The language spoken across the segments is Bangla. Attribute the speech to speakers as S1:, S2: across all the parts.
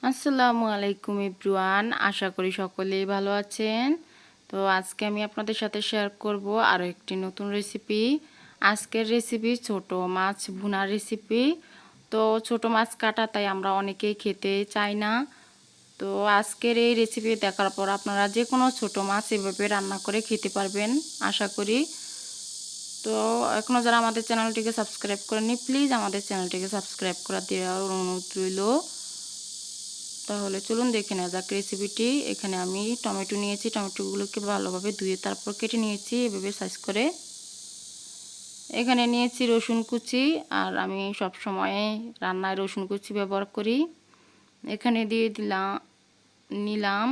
S1: আসসালামু আলাইকুম এভরিওয়ান, আশা করি সকলেই ভালো আছেন। তো আজকে আমি আপনাদের সাথে শেয়ার করব আরও একটি নতুন রেসিপি। আজকের রেসিপি ছোট মাছ ভুনার রেসিপি। তো ছোট মাছ কাটা, তাই আমরা অনেকেই খেতে চাই না। তো আজকের এই রেসিপি দেখার পর আপনারা যে কোনো ছোট মাছ এভাবে রান্না করে খেতে পারবেন আশা করি। তো এখনও যারা আমাদের চ্যানেলটিকে সাবস্ক্রাইব করেননি, প্লিজ আমাদের চ্যানেলটিকে সাবস্ক্রাইব করা দেওয়ার অনুরোধ রইল। তাহলে চলুন দেখে নেওয়া যাক রেসিপিটি। এখানে আমি টমেটো নিয়েছি, টমেটোগুলোকে ভালোভাবে ধুয়ে তারপর কেটে নিয়েছি এভাবে সাইজ করে। এখানে নিয়েছি রসুন কুচি, আর আমি সব সময় রান্নায় রসুন কুচি ব্যবহার করি। এখানে দিয়ে নিলাম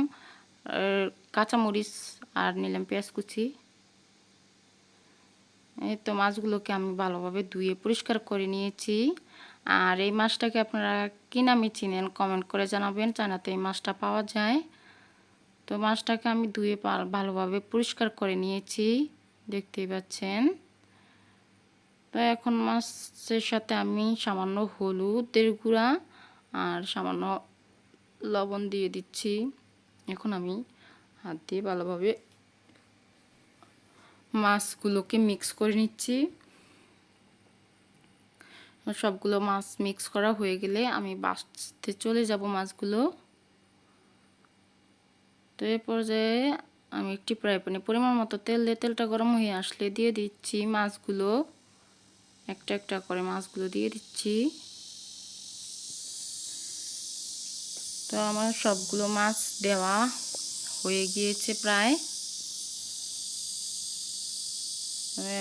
S1: কাঁচামরিচ, আর নিলাম পেঁয়াজ কুচি। এই তো মাছগুলোকে আমি ভালোভাবে ধুয়ে পরিষ্কার করে নিয়েছি। আর এই মাছটাকে আপনারা কি নামে চিনেন কমেন্ট করে জানাবেন, চায়নাতে এই মাছটা পাওয়া যায়। তো মাছটাকে আমি ধুয়ে ভালোভাবে পরিষ্কার করে নিয়েছি, দেখতেই পাচ্ছেন। তো এখন মাছের সাথে আমি সামান্য হলুদের গুঁড়া আর সামান্য লবণ দিয়ে দিচ্ছি। এখন আমি হাত দিয়ে ভালোভাবে মাছগুলোকে মিক্স করে নিচ্ছি। সবগুলো মাছ মিক্স করা হয়ে গেলে আমি বাছতে চলে যাব মাছগুলো। তো এই পর্যায়ে আমি একটি ফ্রাই প্যানে পরিমাণ মতো তেল দিয়ে তেলটা গরম হয়ে আসলে দিয়ে দিচ্ছি মাছগুলো। একটা একটা করে মাছগুলো দিয়ে দিচ্ছি। তো আমার সবগুলো মাছ দেওয়া হয়ে গিয়েছে প্রায়।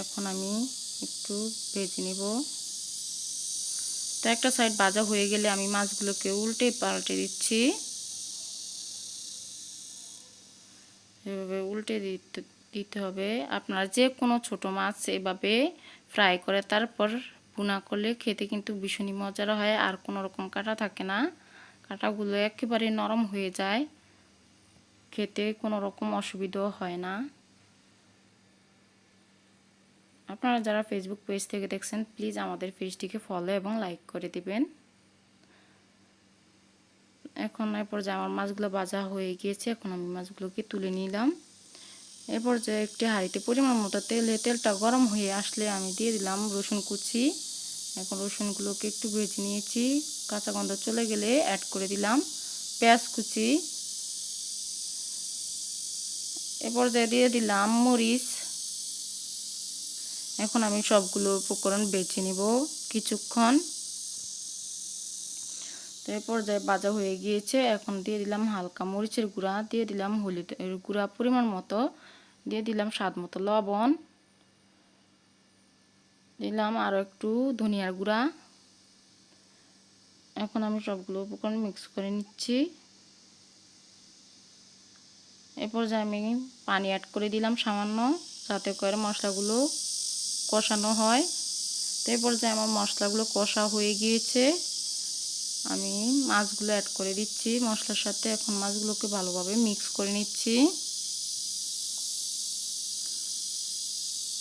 S1: এখন আমি একটু ভেজে নিব। তো একটা সাইড ভাজা হয়ে গেলে আমি মাছগুলোকে উল্টে পাল্টে দিচ্ছি। এভাবে উল্টে দিতে হবে। আপনারা যে কোনো ছোট মাছ এভাবে ফ্রাই করে তারপর ভুনা করলে খেতে কিন্তু ভীষণই মজার হয়, আর কোনো রকম কাটা থাকে না। কাটাগুলো একেবারে নরম হয়ে যায়, খেতে কোনো রকম অসুবিধাও হয় না। আপনারা যারা ফেসবুক পেজ থেকে দেখছেন, প্লিজ আমাদের পেজটিকে ফলো এবং লাইক করে দিবেন। এখন এই পর্যায়ে আমার মাছগুলো ভাজা হয়ে গিয়েছে, এখন আমি মাছগুলোকে তুলে নিলাম। এ পর্যায়ে একটি হাঁড়িতে পরিমাণ মতো তেলটা গরম হয়ে আসলে আমি দিয়ে দিলাম রসুন কুচি। এখন রসুনগুলোকে একটু ভেজে নিয়েছি, কাঁচা গন্ধ চলে গেলে অ্যাড করে দিলাম পেঁয়াজ কুচি। এ পর্যায়ে দিয়ে দিলাম মরিচ। এখন আমি সবগুলো উপকরণ বেছে নিব কিছুক্ষণ। তো এই পর্যায়ে ভাজা হয়ে গিয়েছে, এখন দিয়ে দিলাম হালকা মরিচের গুঁড়া, দিয়ে দিলাম হলুদের গুঁড়া পরিমাণ মতো, দিয়ে দিলাম স্বাদ মতো লবণ, দিলাম আরও একটু ধনিয়ার গুঁড়া। এখন আমি সবগুলো উপকরণ মিক্স করে নিচ্ছি। এ পর্যায়ে আমি পানি অ্যাড করে দিলাম সামান্য, যাতে করে মশলাগুলো কষানো হয়। তো এই পর্যায়ে আমার মশলাগুলো কষা হয়ে গিয়েছে, আমি মাছগুলো অ্যাড করে দিচ্ছি মশলার সাথে। এখন মাছগুলোকে ভালোভাবে মিক্স করে নিচ্ছি।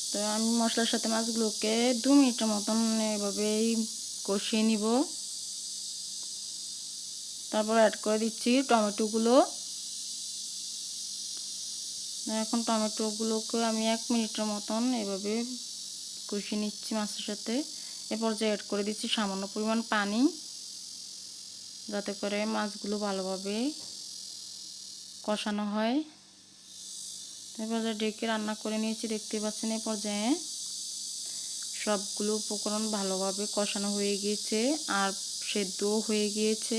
S1: তো আমি মশলার সাথে মাছগুলোকে 2 মিনিটের মতন এভাবেই কষিয়ে নিব। তারপর অ্যাড করে দিচ্ছি টমেটোগুলো। এখন টমেটোগুলোকে আমি 1 মিনিটের মতন এভাবে কষিয়ে নিচ্ছি মাছের সাথে। এ পর্যায়ে অ্যাড করে দিচ্ছি সামান্য পরিমাণ পানি, যাতে করে মাছগুলো ভালোভাবে কষানো হয়। এই পর্যায়ে ডেকে রান্না করে নিয়েছি, দেখতে পাচ্ছেন। এই পর্যায়ে সবগুলো উপকরণ ভালোভাবে কষানো হয়ে গিয়েছে আর সেদ্ধও হয়ে গিয়েছে।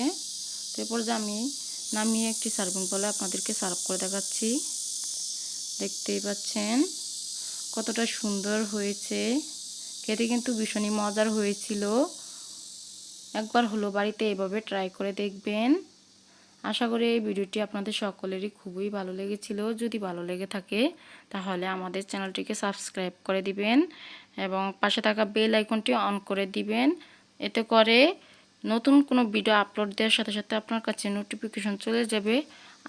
S1: তো এই পর্যায়ে আমি নামিয়ে একটি সার্ভিং বলে আপনাদেরকে সার্ভ করে দেখাচ্ছি। দেখতেই পাচ্ছেন কতটা সুন্দর হয়েছে, খেতে কিন্তু ভীষণই মজার হয়েছিল। একবার হলো বাড়িতে এভাবে ট্রাই করে দেখবেন। আশা করি এই ভিডিওটি আপনাদের সকলেরই খুবই ভালো লেগেছিল। যদি ভালো লেগে থাকে তাহলে আমাদের চ্যানেলটিকে সাবস্ক্রাইব করে দিবেন এবং পাশে থাকা বেল আইকনটি অন করে দিবেন। এতে করে নতুন কোনো ভিডিও আপলোড দেওয়ার সাথে সাথে আপনার কাছে নোটিফিকেশন চলে যাবে।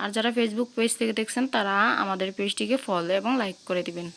S1: আর যারা ফেসবুক পেজ থেকে দেখছেন তারা আমাদের পেজটিকে ফলো এবং লাইক করে দিবেন।